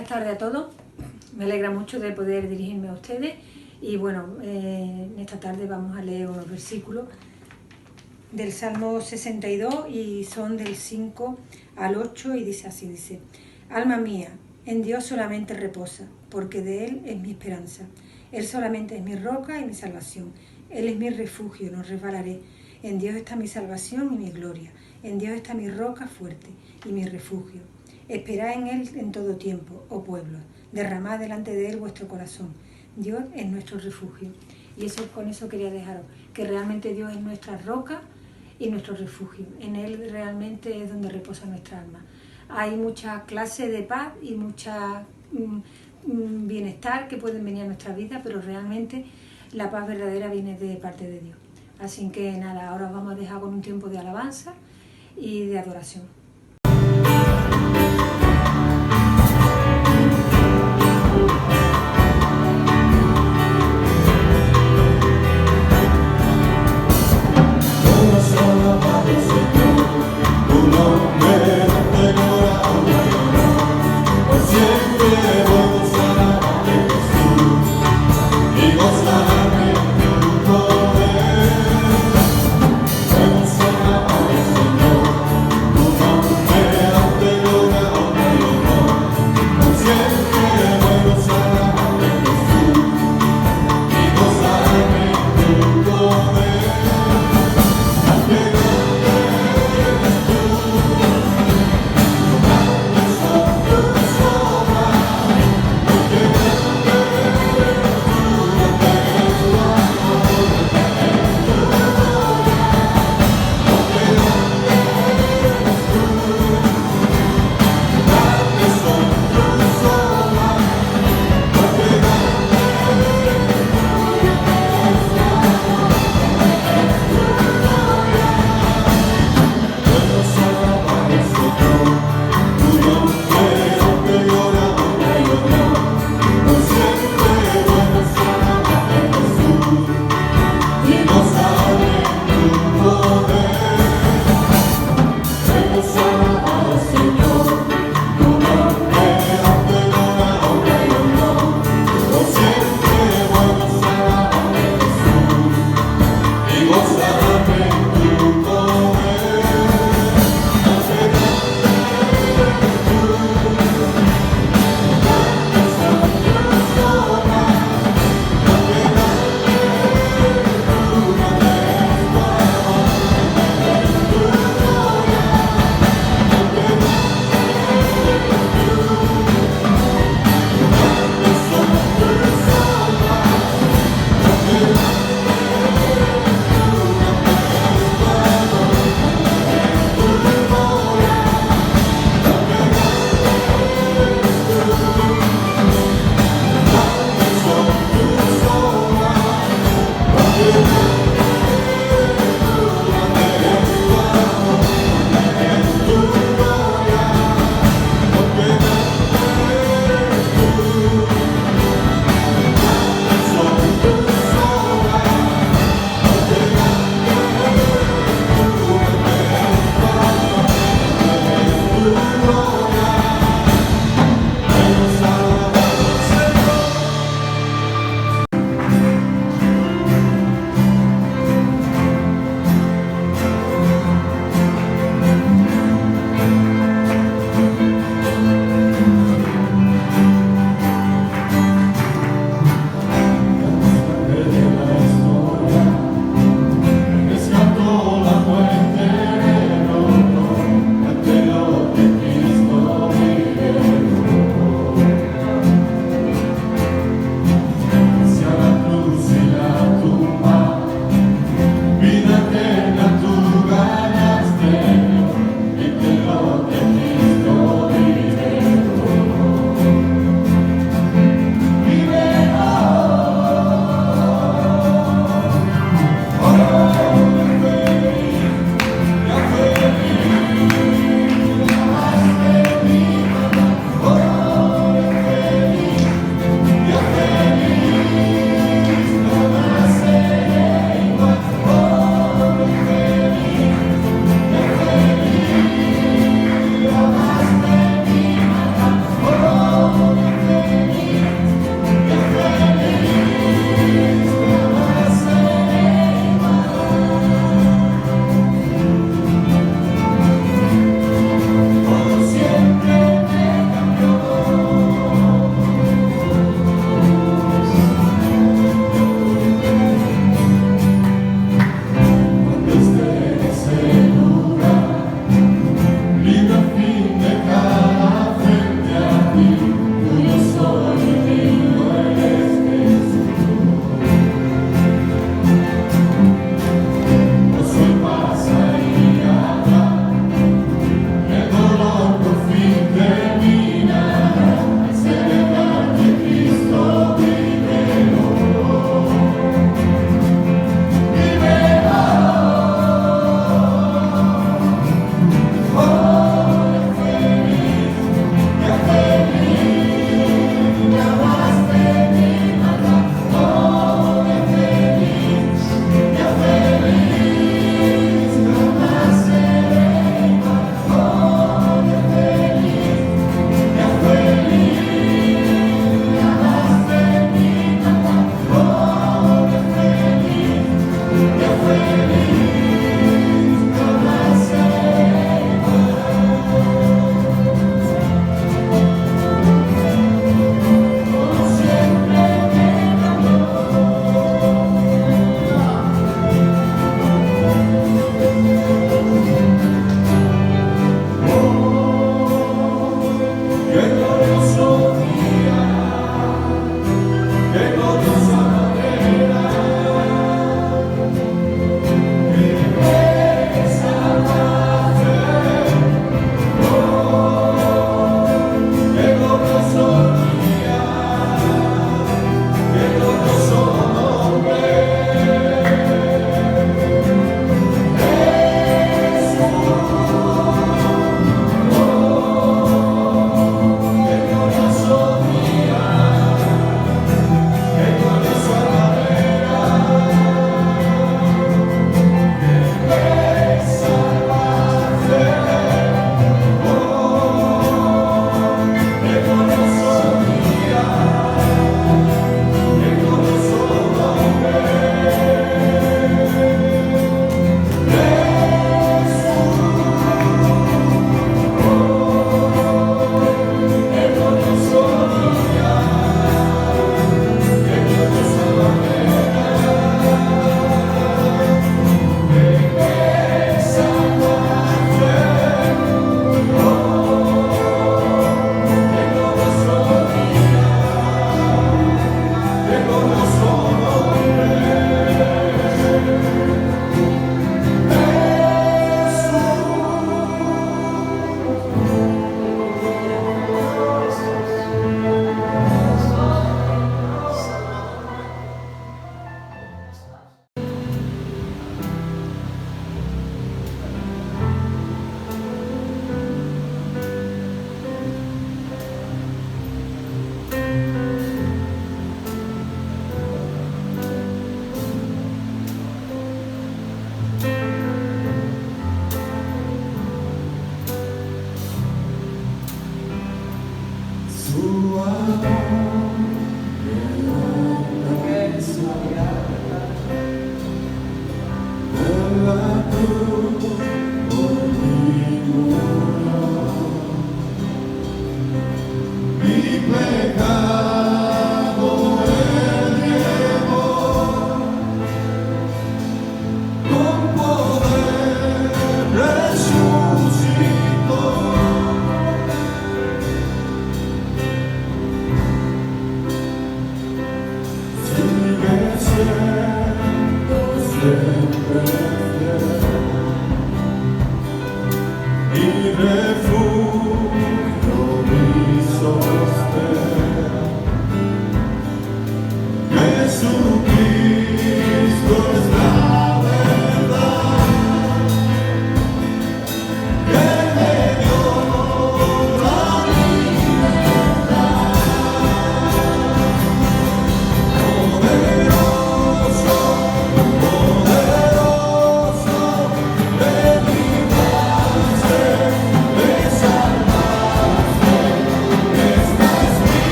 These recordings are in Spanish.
buenas tardes a todos. Me alegra mucho de poder dirigirme a ustedes y bueno, en esta tarde vamos a leer unos versículos del Salmo 62 y son del 5 al 8 y dice así, dice: Alma mía, en Dios solamente reposa, porque de Él es mi esperanza. Él solamente es mi roca y mi salvación. Él es mi refugio, no resbalaré. En Dios está mi salvación y mi gloria. En Dios está mi roca fuerte y mi refugio. Esperad en Él en todo tiempo, oh pueblos. Derramad delante de Él vuestro corazón. Dios es nuestro refugio. Y con eso quería dejaros, que realmente Dios es nuestra roca y nuestro refugio. En Él realmente es donde reposa nuestra alma. Hay muchas clases de paz y mucha bienestar que pueden venir a nuestra vida, pero realmente la paz verdadera viene de parte de Dios. Así que nada, ahora os vamos a dejar con un tiempo de alabanza y de adoración.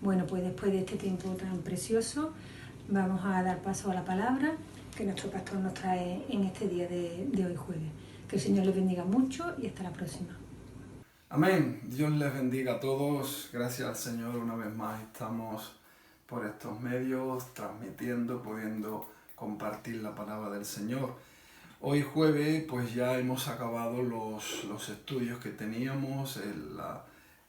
Bueno, pues después de este tiempo tan precioso, vamos a dar paso a la palabra que nuestro pastor nos trae en este día de hoy jueves. Que el Señor les bendiga mucho y hasta la próxima. Amén. Dios les bendiga a todos. Gracias al Señor una vez más. Estamos por estos medios transmitiendo, pudiendo compartir la palabra del Señor. Hoy jueves pues ya hemos acabado los estudios que teníamos,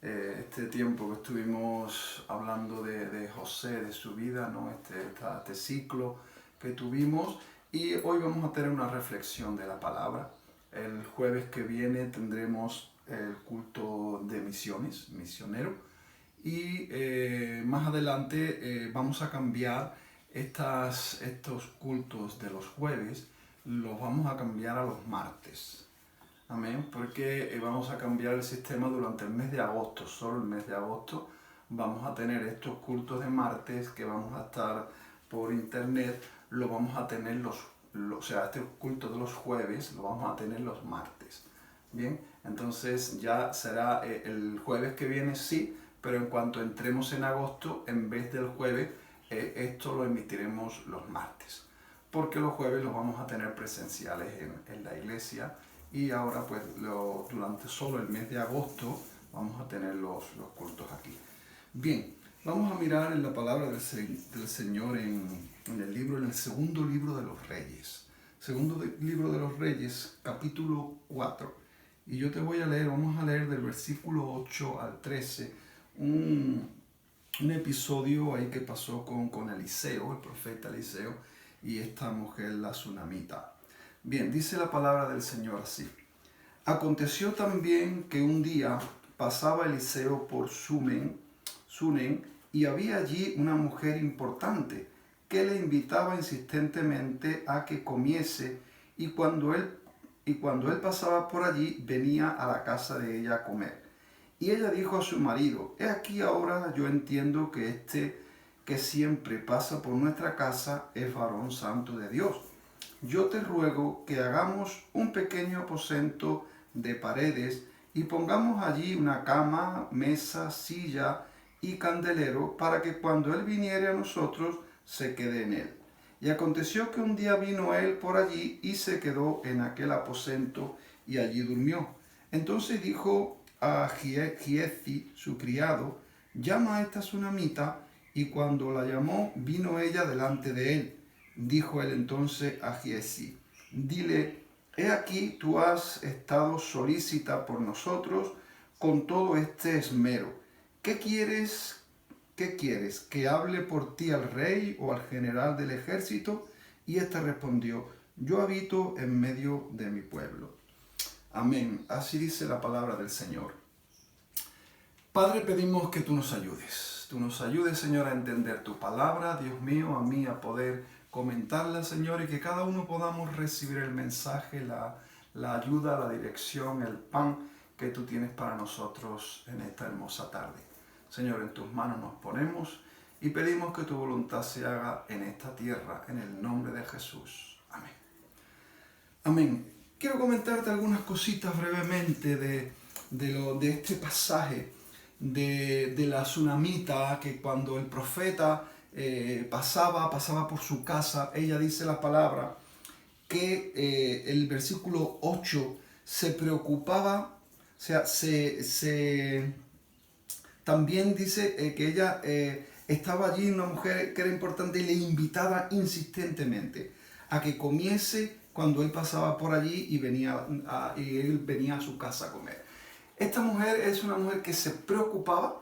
este tiempo que estuvimos hablando de José, de su vida, ¿no? Este ciclo que tuvimos, y hoy vamos a tener una reflexión de la palabra. El jueves que viene tendremos el culto de misiones, misionero, y más adelante vamos a cambiar estos cultos de los jueves, los vamos a cambiar a los martes. Amén, porque vamos a cambiar el sistema durante el mes de agosto. Solo el mes de agosto vamos a tener estos cultos de martes que vamos a estar por internet, lo vamos a tener o sea, este culto de los jueves lo vamos a tener los martes. Bien, entonces ya será el jueves que viene, sí, pero en cuanto entremos en agosto, en vez del jueves, esto lo emitiremos los martes, porque los jueves los vamos a tener presenciales en la iglesia, y ahora pues durante solo el mes de agosto vamos a tener los cultos aquí. Bien, vamos a mirar en la palabra del Señor en el segundo libro de los Reyes. Segundo libro de los Reyes, capítulo 4. Y yo te voy a leer, vamos a leer del versículo 8 al 13, un episodio ahí que pasó con Eliseo, el profeta Eliseo, y esta mujer, la sunamita. Bien, dice la palabra del Señor así. Aconteció también que un día pasaba Eliseo por Sunem, y había allí una mujer importante que le invitaba insistentemente a que comiese, y cuando él pasaba por allí, venía a la casa de ella a comer. Y ella dijo a su marido: he aquí ahora yo entiendo que este que siempre pasa por nuestra casa es varón santo de Dios. Yo te ruego que hagamos un pequeño aposento de paredes y pongamos allí una cama, mesa, silla y candelero, para que cuando él viniere a nosotros se quede en él. Y aconteció que un día vino él por allí y se quedó en aquel aposento y allí durmió. Entonces dijo a Giezi, su criado: llama a esta sunamita. Y cuando la llamó, vino ella delante de él. Dijo él entonces a Giezi: dile, he aquí tú has estado solícita por nosotros con todo este esmero. ¿Qué quieres? ¿Que hable por ti al rey o al general del ejército? Y ésta respondió: yo habito en medio de mi pueblo. Amén. Así dice la palabra del Señor. Padre, pedimos que tú nos ayudes. Tú nos ayudes, Señor, a entender tu palabra, Dios mío, a mí a poder comentarla, Señor, y que cada uno podamos recibir el mensaje, la ayuda, la dirección, el pan que tú tienes para nosotros en esta hermosa tarde. Señor, en tus manos nos ponemos y pedimos que tu voluntad se haga en esta tierra, en el nombre de Jesús. Amén. Amén. Quiero comentarte algunas cositas brevemente de este pasaje de la sunamita, que cuando el profeta pasaba por su casa, ella dice la palabra que el versículo 8 se preocupaba, o sea, también dice que ella estaba allí, una mujer que era importante, y le invitaba insistentemente a que comiese cuando él pasaba por allí y él venía a su casa a comer. Esta mujer es una mujer que se preocupaba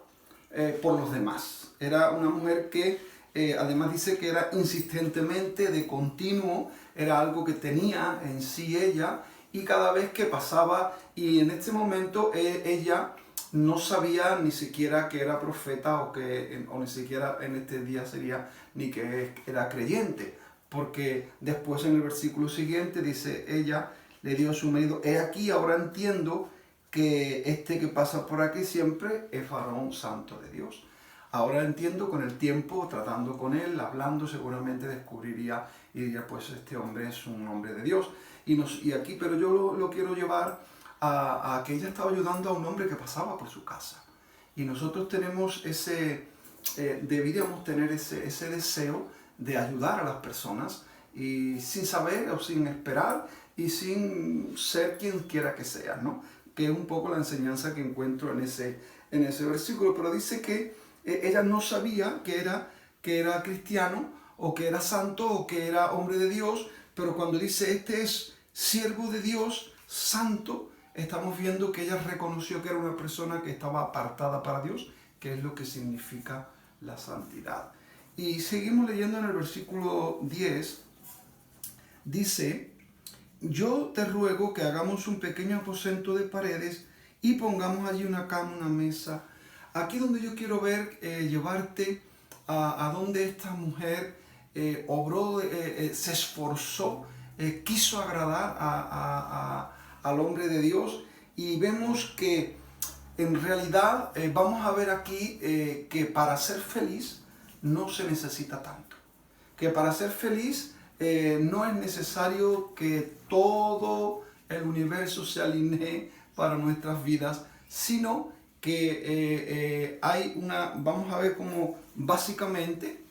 por los demás. Era una mujer que además dice que era insistentemente, de continuo, era algo que tenía en sí ella, y cada vez que pasaba, y en este momento ella no sabía ni siquiera que era profeta o ni siquiera en este día sería ni que era creyente, porque después en el versículo siguiente dice, ella le dio a su marido: he aquí ahora entiendo que este que pasa por aquí siempre es varón santo de Dios. Ahora entiendo, con el tiempo, tratando con él, hablando, seguramente descubriría y diría: pues este hombre es un hombre de Dios. Y aquí, pero yo lo quiero llevar a que ella estaba ayudando a un hombre que pasaba por su casa. Y nosotros tenemos deberíamos tener ese deseo de ayudar a las personas, y sin saber o sin esperar y sin ser quien quiera que sea, ¿no? Que es un poco la enseñanza que encuentro en ese versículo. Pero dice que ella no sabía que era cristiano o que era santo, o que era hombre de Dios, pero cuando dice este es siervo de Dios, santo, estamos viendo que ella reconoció que era una persona que estaba apartada para Dios, que es lo que significa la santidad. Y seguimos leyendo en el versículo 10, dice: yo te ruego que hagamos un pequeño aposento de paredes y pongamos allí una cama, una mesa. Aquí donde yo quiero ver, llevarte a donde esta mujer obró, se esforzó, quiso agradar al hombre de Dios, y vemos que en realidad vamos a ver aquí que para ser feliz no se necesita tanto. Que para ser feliz no es necesario que todo el universo se alinee para nuestras vidas, sino que hay una, vamos a ver cómo básicamente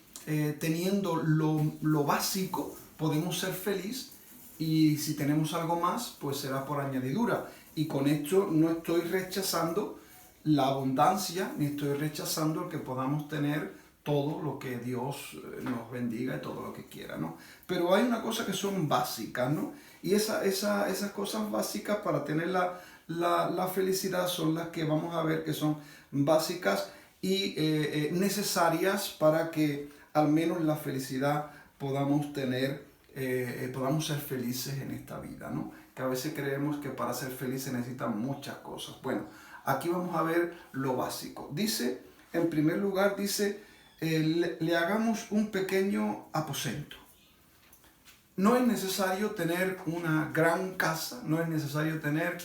teniendo lo básico podemos ser feliz, y si tenemos algo más pues será por añadidura. Y con esto no estoy rechazando la abundancia, ni estoy rechazando el que podamos tener todo lo que Dios nos bendiga y todo lo que quiera, ¿no? Pero hay una cosa que son básicas, ¿no? Y esas cosas básicas para tener la felicidad son las que vamos a ver que son básicas y necesarias para que al menos la felicidad podamos tener, podamos ser felices en esta vida, ¿no? Que a veces creemos que para ser felices se necesitan muchas cosas. Bueno, aquí vamos a ver lo básico. Dice, en primer lugar, dice, le hagamos un pequeño aposento. No es necesario tener una gran casa, no es necesario tener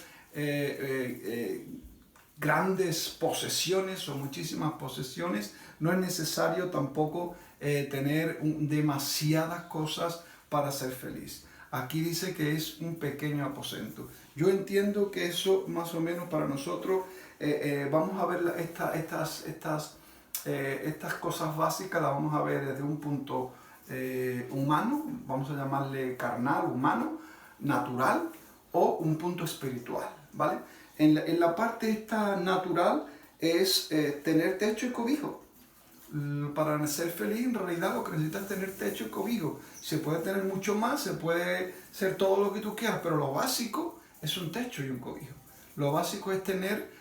grandes posesiones o muchísimas posesiones, no es necesario tampoco tener demasiadas cosas para ser feliz. Aquí dice que es un pequeño aposento. Yo entiendo que eso más o menos para nosotros, vamos a ver estas cosas básicas, las vamos a ver desde un punto humano, vamos a llamarle carnal, humano, natural, o un punto espiritual, ¿vale? En la parte esta natural es tener techo y cobijo. Para ser feliz en realidad lo que necesitas es tener techo y cobijo. Se puede tener mucho más, se puede ser todo lo que tú quieras, pero lo básico es un techo y un cobijo. Lo básico es tener,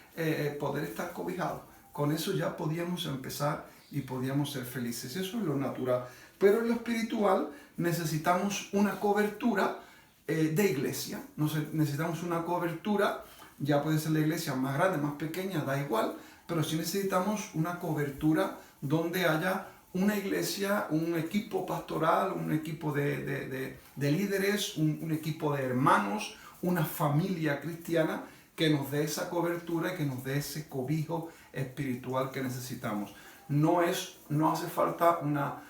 poder estar cobijado. Con eso ya podíamos empezar y podíamos ser felices. Eso es lo natural. Pero en lo espiritual necesitamos una cobertura de iglesia. Necesitamos una cobertura, ya puede ser la iglesia más grande, más pequeña, da igual, pero sí necesitamos una cobertura donde haya una iglesia, un equipo pastoral, un equipo de líderes, un equipo de hermanos, una familia cristiana que nos dé esa cobertura y que nos dé ese cobijo espiritual que necesitamos. No hace falta una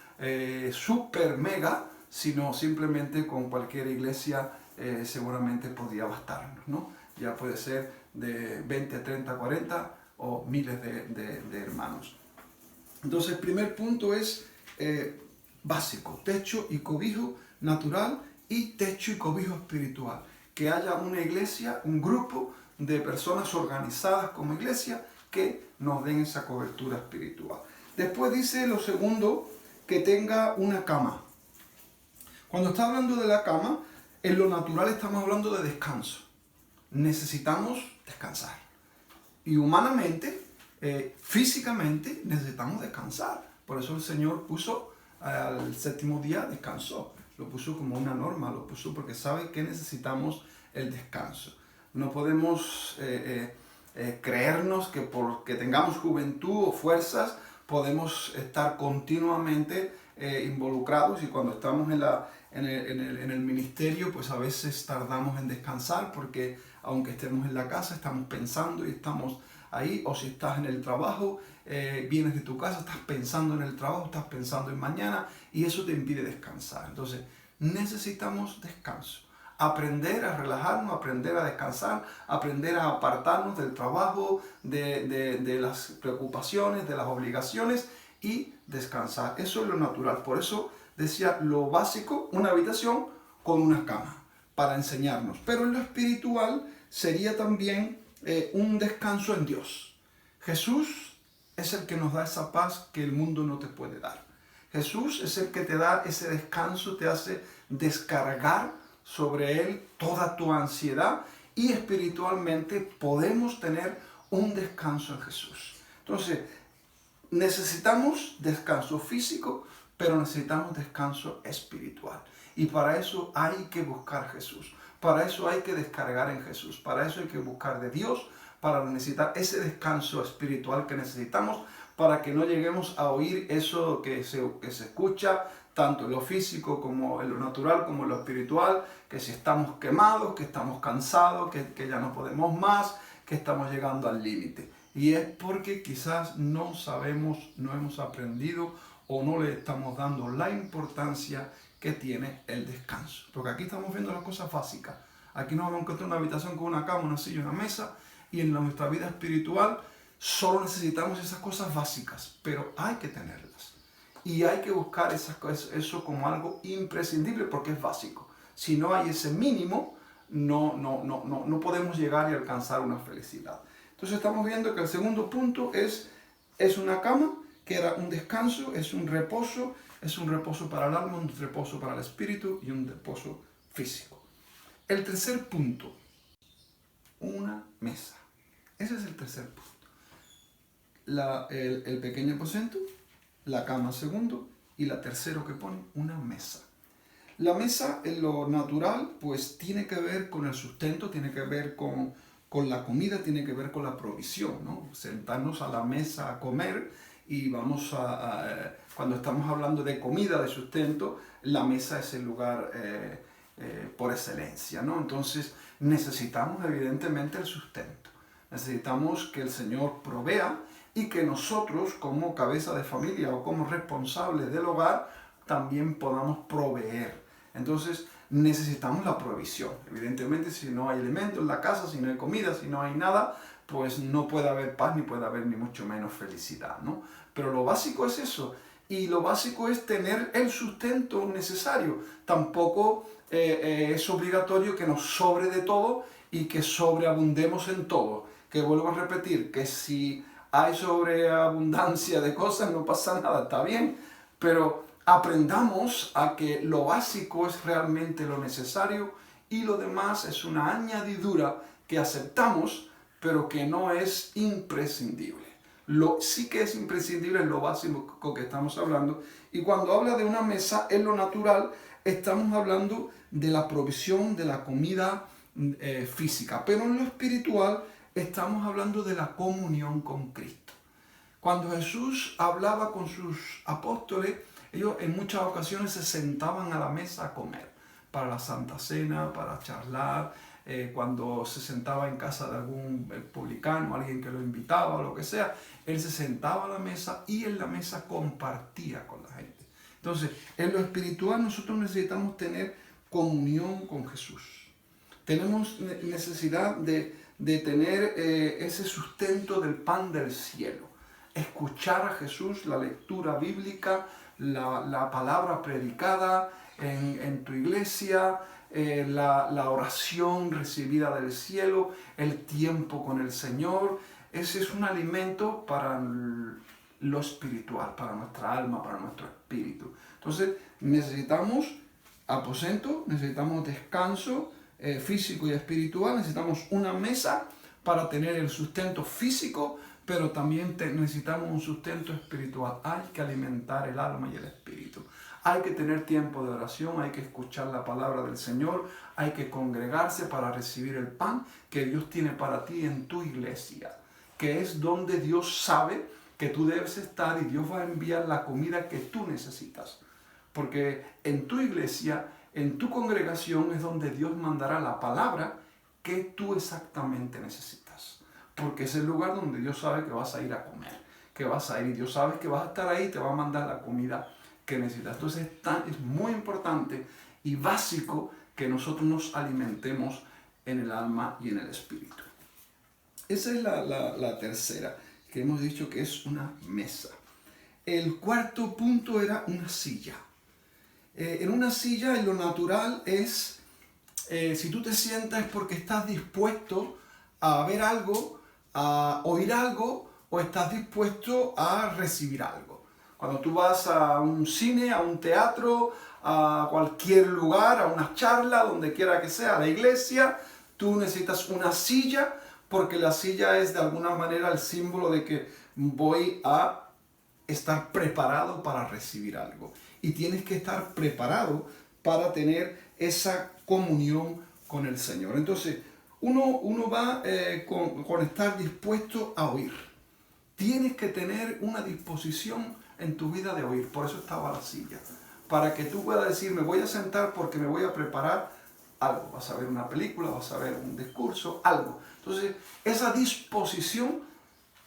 super mega, sino simplemente con cualquier iglesia seguramente podría bastarnos, ¿no? Ya puede ser de 20, 30, 40 o miles de hermanos. Entonces el primer punto es básico, techo y cobijo natural y techo y cobijo espiritual. Que haya una iglesia, un grupo de personas organizadas como iglesia que nos den esa cobertura espiritual. Después dice lo segundo, que tenga una cama. Cuando está hablando de la cama, en lo natural estamos hablando de descanso. Necesitamos descansar. Y humanamente, físicamente, necesitamos descansar. Por eso el Señor puso al séptimo día, descansó. Lo puso como una norma, lo puso porque sabe que necesitamos el descanso. No podemos creernos que porque tengamos juventud o fuerzas podemos estar continuamente involucrados, y cuando estamos en el ministerio pues a veces tardamos en descansar porque aunque estemos en la casa estamos pensando y estamos ahí, o si estás en el trabajo, vienes de tu casa, estás pensando en el trabajo, estás pensando en mañana, y eso te impide descansar. Entonces necesitamos descanso. Aprender a relajarnos, aprender a descansar, aprender a apartarnos del trabajo, de las preocupaciones, de las obligaciones, y descansar. Eso es lo natural. Por eso decía lo básico, una habitación con una cama, para enseñarnos. Pero en lo espiritual sería también un descanso en Dios. Jesús es el que nos da esa paz que el mundo no te puede dar. Jesús es el que te da ese descanso, te hace descargar sobre Él toda tu ansiedad y espiritualmente podemos tener un descanso en Jesús. Entonces, necesitamos descanso físico, pero necesitamos descanso espiritual. Y para eso hay que buscar Jesús. Para eso hay que descargar en Jesús. Para eso hay que buscar de Dios, para necesitar ese descanso espiritual que necesitamos, para que no lleguemos a oír eso que se escucha, tanto en lo físico como en lo natural, como en lo espiritual, que si estamos quemados, que estamos cansados, que ya no podemos más, que estamos llegando al límite. Y es porque quizás no sabemos, no hemos aprendido o no le estamos dando la importancia que tiene el descanso. Porque aquí estamos viendo las cosas básicas. Aquí nos vamos a encontrar una habitación con una cama, una silla, una mesa, y en nuestra vida espiritual solo necesitamos esas cosas básicas, pero hay que tenerlas. Y hay que buscar eso como algo imprescindible porque es básico. Si no hay ese mínimo, no podemos llegar y alcanzar una felicidad. Entonces estamos viendo que el segundo punto es una cama, que era un descanso, es un reposo para el alma, un reposo para el espíritu y un reposo físico. El tercer punto, una mesa. Ese es el tercer punto. El pequeño aposento, la cama segundo y la tercero que pone una mesa. La mesa en lo natural pues tiene que ver con el sustento, tiene que ver con la comida, tiene que ver con la provisión, ¿no? Sentarnos a la mesa a comer y cuando estamos hablando de comida, de sustento, la mesa es el lugar por excelencia, ¿no? Entonces necesitamos evidentemente el sustento, necesitamos que el Señor provea y que nosotros como cabeza de familia o como responsables del hogar también podamos proveer. Entonces necesitamos la provisión. Evidentemente si no hay alimento en la casa, si no hay comida, si no hay nada, pues no puede haber paz ni puede haber ni mucho menos felicidad, ¿no? Pero lo básico es eso. Y lo básico es tener el sustento necesario. Tampoco es obligatorio que nos sobre de todo y que sobreabundemos en todo. Que vuelvo a repetir, que si hay sobreabundancia de cosas no pasa nada, está bien. Pero aprendamos a que lo básico es realmente lo necesario y lo demás es una añadidura que aceptamos, pero que no es imprescindible. Sí que es imprescindible lo básico que estamos hablando. Y cuando habla de una mesa, en lo natural, estamos hablando de la provisión de la comida física. Pero en lo espiritual, estamos hablando de la comunión con Cristo. Cuando Jesús hablaba con sus apóstoles, ellos en muchas ocasiones se sentaban a la mesa a comer. Para la Santa Cena, para charlar, cuando se sentaba en casa de algún publicano, alguien que lo invitaba o lo que sea, él se sentaba a la mesa y en la mesa compartía con la gente. Entonces, en lo espiritual nosotros necesitamos tener comunión con Jesús. Tenemos necesidad de tener ese sustento del pan del cielo. Escuchar a Jesús, la lectura bíblica, la palabra predicada en tu iglesia, la oración recibida del cielo, el tiempo con el Señor. Ese es un alimento para lo espiritual, para nuestra alma, para nuestro espíritu. Entonces necesitamos aposento, necesitamos descanso físico y espiritual, necesitamos una mesa para tener el sustento físico, pero también necesitamos un sustento espiritual. Hay que alimentar el alma y el espíritu. Hay que tener tiempo de oración, hay que escuchar la palabra del Señor, hay que congregarse para recibir el pan que Dios tiene para ti en tu iglesia, que es donde Dios sabe que tú debes estar y Dios va a enviar la comida que tú necesitas. Porque en tu iglesia, en tu congregación es donde Dios mandará la palabra que tú exactamente necesitas. Porque es el lugar donde Dios sabe que vas a ir a comer, que vas a ir y Dios sabe que vas a estar ahí y te va a mandar la comida que necesitas. Entonces es muy importante y básico que nosotros nos alimentemos en el alma y en el espíritu. Esa es la tercera, que hemos dicho que es una mesa. El cuarto punto era una silla. En una silla, en lo natural es, si tú te sientas es porque estás dispuesto a ver algo, a oír algo, o estás dispuesto a recibir algo. Cuando tú vas a un cine, a un teatro, a cualquier lugar, a una charla, donde quiera que sea, a la iglesia, tú necesitas una silla, porque la silla es de alguna manera el símbolo de que voy a estar preparado para recibir algo. Y tienes que estar preparado para tener esa comunión con el Señor. Entonces, uno va con estar dispuesto a oír. Tienes que tener una disposición en tu vida de oír. Por eso estaba la silla. Para que tú puedas decir, me voy a sentar porque me voy a preparar algo. Vas a ver una película, vas a ver un discurso, algo. Entonces, esa disposición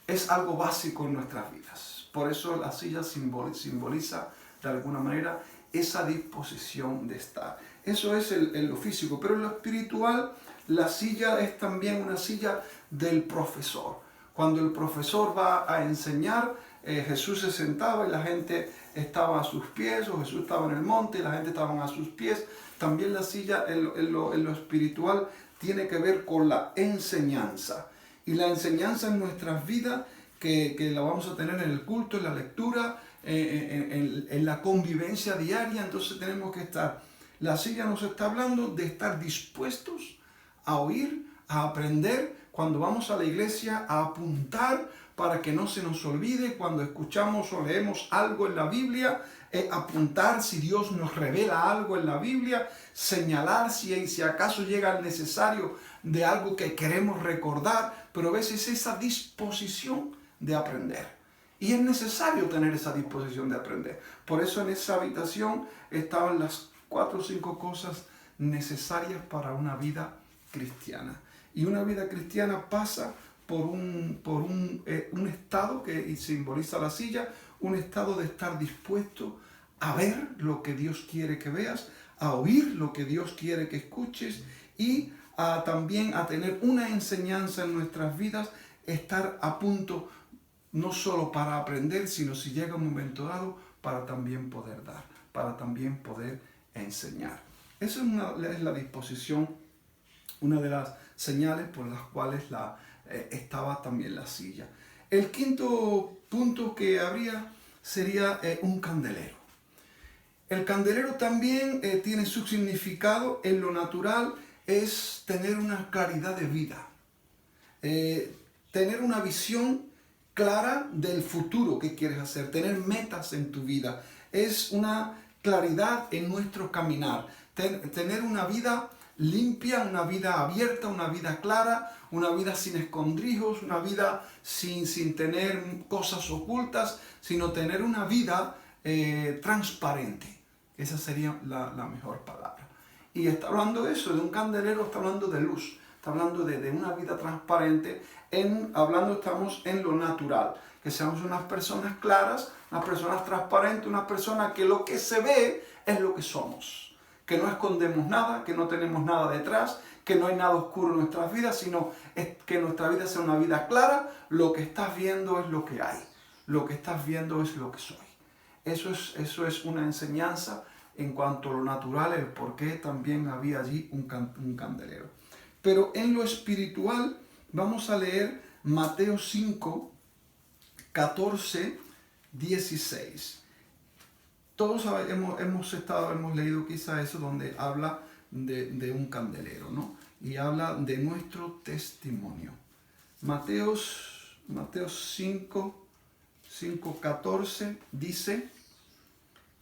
es algo básico en nuestras vidas. Por eso la silla simboliza de alguna manera esa disposición de estar. Eso es en lo físico, pero en lo espiritual la silla es también una silla del profesor. Cuando el profesor va a enseñar, Jesús se sentaba y la gente estaba a sus pies, o Jesús estaba en el monte y la gente estaba a sus pies. También la silla en lo espiritual tiene que ver con la enseñanza. Y la enseñanza en nuestras vidas, que la vamos a tener en el culto, en la lectura, en la convivencia diaria. Entonces tenemos que estar, la silla nos está hablando de estar dispuestos a oír, a aprender, cuando vamos a la iglesia, a apuntar para que no se nos olvide, cuando escuchamos o leemos algo en la Biblia, apuntar si Dios nos revela algo en la Biblia, señalar si acaso llega el necesario de algo que queremos recordar, pero a veces esa disposición de aprender. Y es necesario tener esa disposición de aprender. Por eso en esa habitación estaban las 4 o 5 cosas necesarias para una vida cristiana. Y una vida cristiana pasa por un estado que simboliza la silla, un estado de estar dispuesto a ver lo que Dios quiere que veas, a oír lo que Dios quiere que escuches y también a tener una enseñanza en nuestras vidas, estar a punto no solo para aprender, sino si llega un momento dado, para también poder dar, para también poder enseñar. Esa es la disposición, una de las señales por las cuales estaba también la silla. El quinto punto que habría sería un candelero. El candelero también tiene su significado. En lo natural es tener una claridad de vida, tener una visión clara del futuro que quieres hacer, tener metas en tu vida. Es una claridad en nuestro caminar, tener una vida limpia, una vida abierta, una vida clara, una vida sin escondrijos, una vida sin tener cosas ocultas, sino tener una vida transparente. Esa sería la mejor palabra. Y está hablando de eso, de un candelero, está hablando de luz, está hablando de una vida transparente, estamos en lo natural, que seamos unas personas claras, unas personas transparentes, unas personas que lo que se ve es lo que somos, que no escondemos nada, que no tenemos nada detrás, que no hay nada oscuro en nuestras vidas, sino que nuestra vida sea una vida clara. Lo que estás viendo es lo que hay, lo que estás viendo es lo que soy. Eso es una enseñanza en cuanto a lo natural, el por qué también había allí un candelero. Pero en lo espiritual vamos a leer Mateo 5, 14, 16. Todos hemos leído quizá eso donde habla de un candelero, ¿no? Y habla de nuestro testimonio. Mateo 5, 14 dice,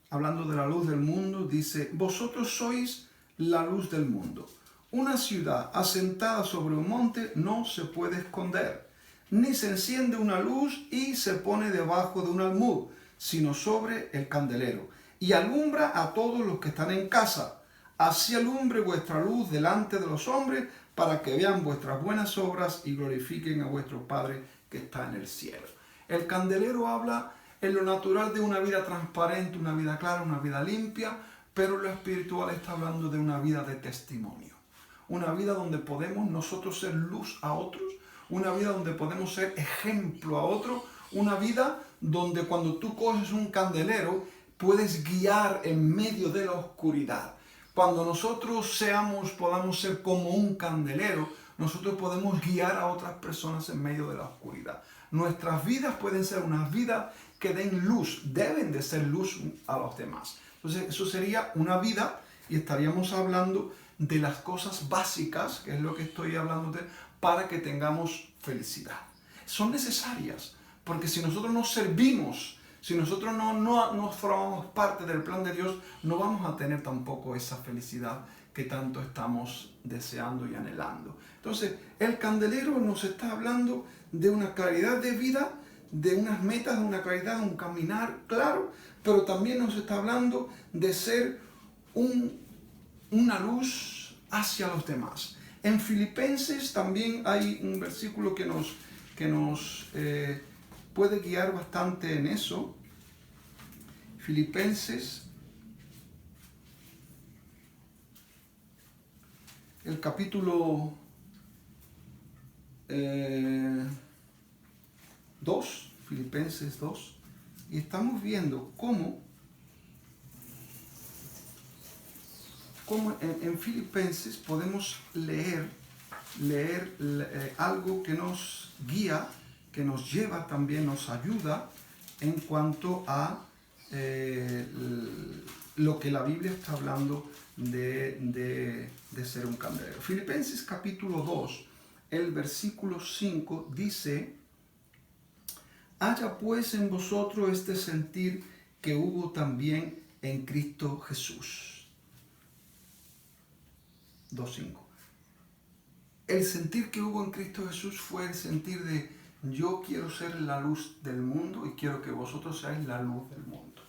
hablando de la luz del mundo, dice: vosotros sois la luz del mundo. Una ciudad asentada sobre un monte no se puede esconder, ni se enciende una luz y se pone debajo de un almud, sino sobre el candelero, y alumbra a todos los que están en casa. Así alumbre vuestra luz delante de los hombres, para que vean vuestras buenas obras y glorifiquen a vuestro Padre que está en el cielo. El candelero habla en lo natural de una vida transparente, una vida clara, una vida limpia, pero lo espiritual está hablando de una vida de testimonio. Una vida donde podemos nosotros ser luz a otros, una vida donde podemos ser ejemplo a otros, una vida donde cuando tú coges un candelero puedes guiar en medio de la oscuridad. Cuando nosotros podamos ser como un candelero, nosotros podemos guiar a otras personas en medio de la oscuridad. Nuestras vidas pueden ser unas vidas que den luz, deben de ser luz a los demás. Entonces eso sería una vida y estaríamos hablando de las cosas básicas, que es lo que estoy hablando para que tengamos felicidad. Son necesarias, porque si nosotros no servimos, si nosotros no formamos parte del plan de Dios, no vamos a tener tampoco esa felicidad que tanto estamos deseando y anhelando. Entonces, el candelero nos está hablando de una calidad de vida, de unas metas, de una calidad, de un caminar claro, pero también nos está hablando de ser una luz hacia los demás. En Filipenses también hay un versículo que nos puede guiar bastante en eso. Filipenses, el capítulo 2, Filipenses 2, y estamos viendo cómo en Filipenses podemos leer algo que nos guía, que nos lleva también, nos ayuda en cuanto a lo que la Biblia está hablando de ser un candelero. Filipenses capítulo 2, el versículo 5 dice: haya pues en vosotros este sentir que hubo también en Cristo Jesús. 2.5. El sentir que hubo en Cristo Jesús fue el sentir de: yo quiero ser la luz del mundo y quiero que vosotros seáis la luz del mundo.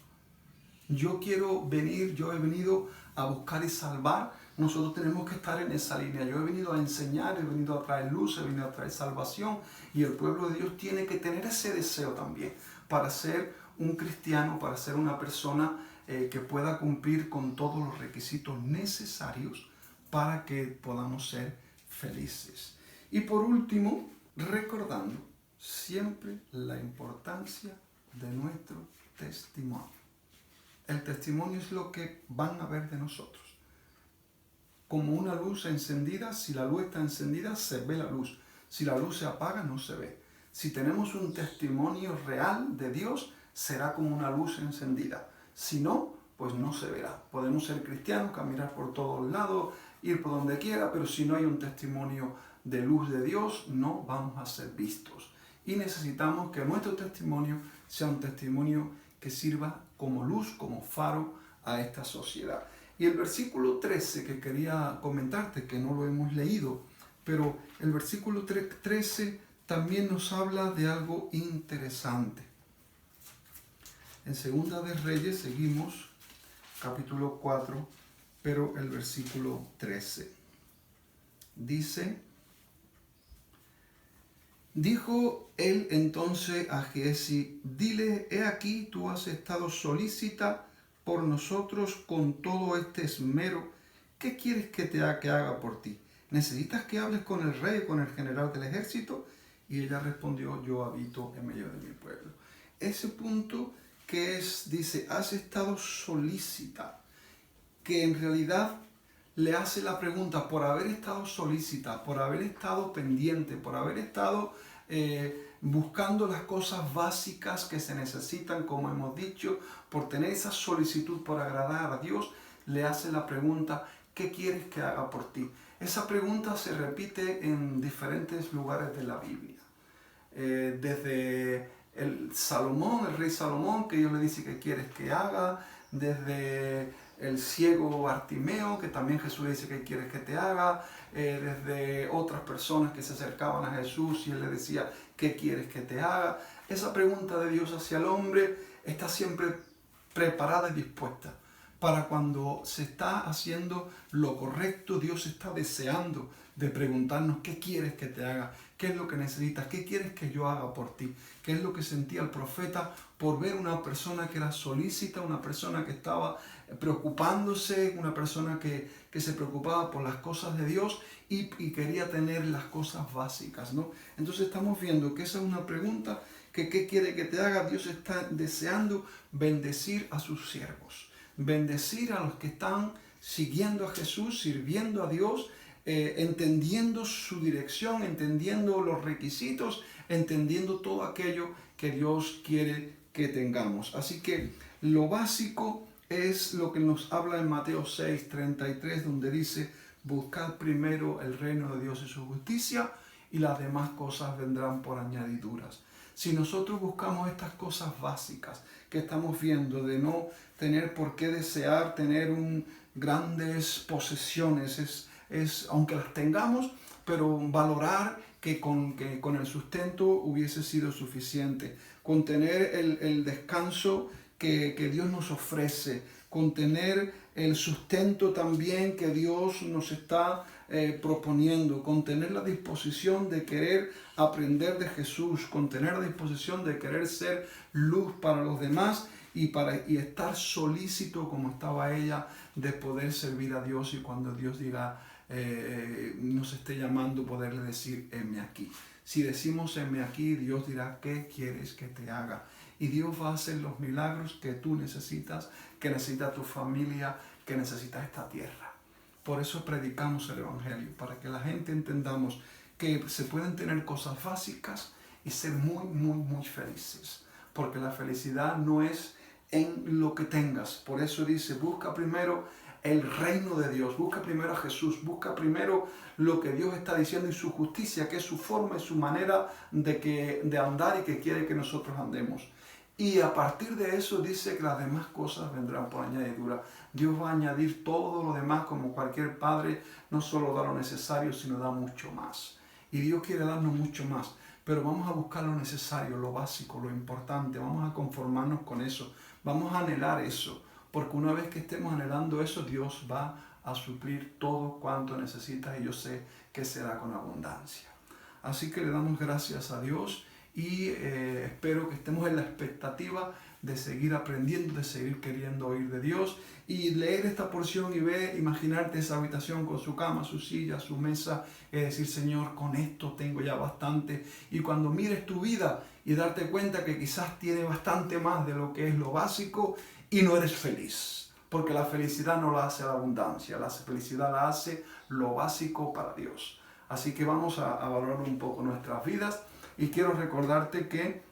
Yo he venido a buscar y salvar. Nosotros tenemos que estar en esa línea. Yo he venido a enseñar, he venido a traer luz, he venido a traer salvación, y el pueblo de Dios tiene que tener ese deseo también para ser un cristiano, para ser una persona que pueda cumplir con todos los requisitos necesarios para que podamos ser felices. Y por último, recordando siempre la importancia de nuestro testimonio. El testimonio es lo que van a ver de nosotros. Como una luz encendida, si la luz está encendida, se ve la luz. Si la luz se apaga, no se ve. Si tenemos un testimonio real de Dios, será como una luz encendida. Si no, pues no se verá. Podemos ser cristianos, caminar por todos lados, ir por donde quiera, pero si no hay un testimonio de luz de Dios, no vamos a ser vistos. Y necesitamos que nuestro testimonio sea un testimonio que sirva como luz, como faro a esta sociedad. Y el versículo 13 que quería comentarte, que no lo hemos leído, pero el versículo 13 también nos habla de algo interesante. En Segunda de Reyes seguimos, capítulo 4, pero el versículo 13. Dice: dijo él entonces a Giezi: dile, he aquí, tú has estado solícita por nosotros con todo este esmero. ¿Qué quieres que haga por ti? ¿Necesitas que hables con el rey, con el general del ejército? Y ella respondió: yo habito en medio de mi pueblo. Ese punto que dice, has estado solícita, que en realidad le hace la pregunta por haber estado solícita, por haber estado pendiente, por haber estado buscando las cosas básicas que se necesitan, como hemos dicho, por tener esa solicitud por agradar a Dios, le hace la pregunta: ¿qué quieres que haga por ti? Esa pregunta se repite en diferentes lugares de la Biblia. Desde el rey Salomón, que Dios le dice: ¿qué quieres que haga? Desde el ciego Bartimeo, que también Jesús le dice: ¿qué quieres que te haga? Desde otras personas que se acercaban a Jesús y Él le decía: ¿qué quieres que te haga? Esa pregunta de Dios hacia el hombre está siempre preparada y dispuesta. Para cuando se está haciendo lo correcto, Dios está deseando de preguntarnos: ¿qué quieres que te haga? ¿Qué es lo que necesitas? ¿Qué quieres que yo haga por ti? ¿Qué es lo que sentía el profeta por ver una persona que era solícita, una persona que estaba preocupándose, una persona que se preocupaba por las cosas de Dios y quería tener las cosas básicas, ¿no? Entonces estamos viendo que esa es una pregunta que ¿qué quiere que te haga? Dios está deseando bendecir a sus siervos, bendecir a los que están siguiendo a Jesús, sirviendo a Dios, entendiendo su dirección, entendiendo los requisitos, entendiendo todo aquello que Dios quiere que tengamos. Así que lo básico es lo que nos habla en Mateo 6:33, donde dice: buscad primero el reino de Dios y su justicia, y las demás cosas vendrán por añadiduras. Si nosotros buscamos estas cosas básicas que estamos viendo, de no tener por qué desear tener grandes posesiones, aunque las tengamos, pero valorar que con el sustento hubiese sido suficiente, con tener el descanso que Dios nos ofrece, con tener el sustento también que Dios nos está proponiendo, con tener la disposición de querer aprender de Jesús, con tener la disposición de querer ser luz para los demás y estar solícito como estaba ella de poder servir a Dios, y cuando Dios diga, nos esté llamando, poderle decir: heme aquí. Si decimos heme aquí, Dios dirá: ¿qué quieres que te haga? Y Dios va a hacer los milagros que tú necesitas, que necesita tu familia, que necesita esta tierra. Por eso predicamos el Evangelio, para que la gente entendamos que se pueden tener cosas básicas y ser muy, muy, muy felices. Porque la felicidad no es en lo que tengas. Por eso dice: busca primero el reino de Dios, busca primero a Jesús, busca primero lo que Dios está diciendo y su justicia, que es su forma y su manera de andar y que quiere que nosotros andemos. Y a partir de eso dice que las demás cosas vendrán por añadidura. Dios va a añadir todo lo demás, como cualquier padre, no solo da lo necesario, sino da mucho más. Y Dios quiere darnos mucho más, pero vamos a buscar lo necesario, lo básico, lo importante, vamos a conformarnos con eso, vamos a anhelar eso, porque una vez que estemos anhelando eso, Dios va a suplir todo cuanto necesitas, y yo sé que será con abundancia. Así que le damos gracias a Dios. Y espero que estemos en la expectativa de seguir aprendiendo, de seguir queriendo oír de Dios, y leer esta porción y imaginarte esa habitación con su cama, su silla, su mesa, y decir: Señor, con esto tengo ya bastante. Y cuando mires tu vida y darte cuenta que quizás tiene bastante más de lo que es lo básico y no eres feliz, porque la felicidad no la hace la abundancia, la felicidad la hace lo básico para Dios. Así que vamos a valorar un poco nuestras vidas. Y quiero recordarte que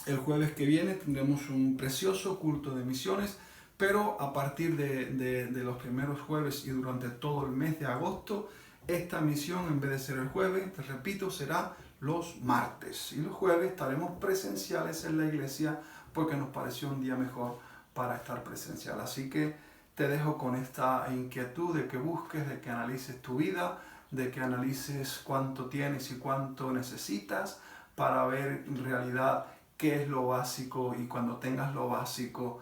el jueves que viene tendremos un precioso culto de misiones, pero a partir de los primeros jueves y durante todo el mes de agosto, esta misión, en vez de ser el jueves, te repito, será los martes. Y los jueves estaremos presenciales en la iglesia, porque nos pareció un día mejor para estar presencial. Así que te dejo con esta inquietud de que busques, de que analices tu vida, de que analices cuánto tienes y cuánto necesitas, para ver en realidad qué es lo básico, y cuando tengas lo básico,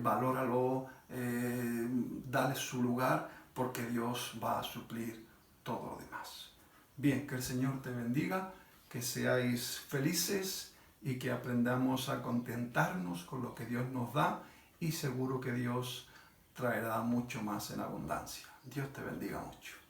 valóralo, dale su lugar, porque Dios va a suplir todo lo demás. Bien, que el Señor te bendiga, que seáis felices y que aprendamos a contentarnos con lo que Dios nos da, y seguro que Dios traerá mucho más en abundancia. Dios te bendiga mucho.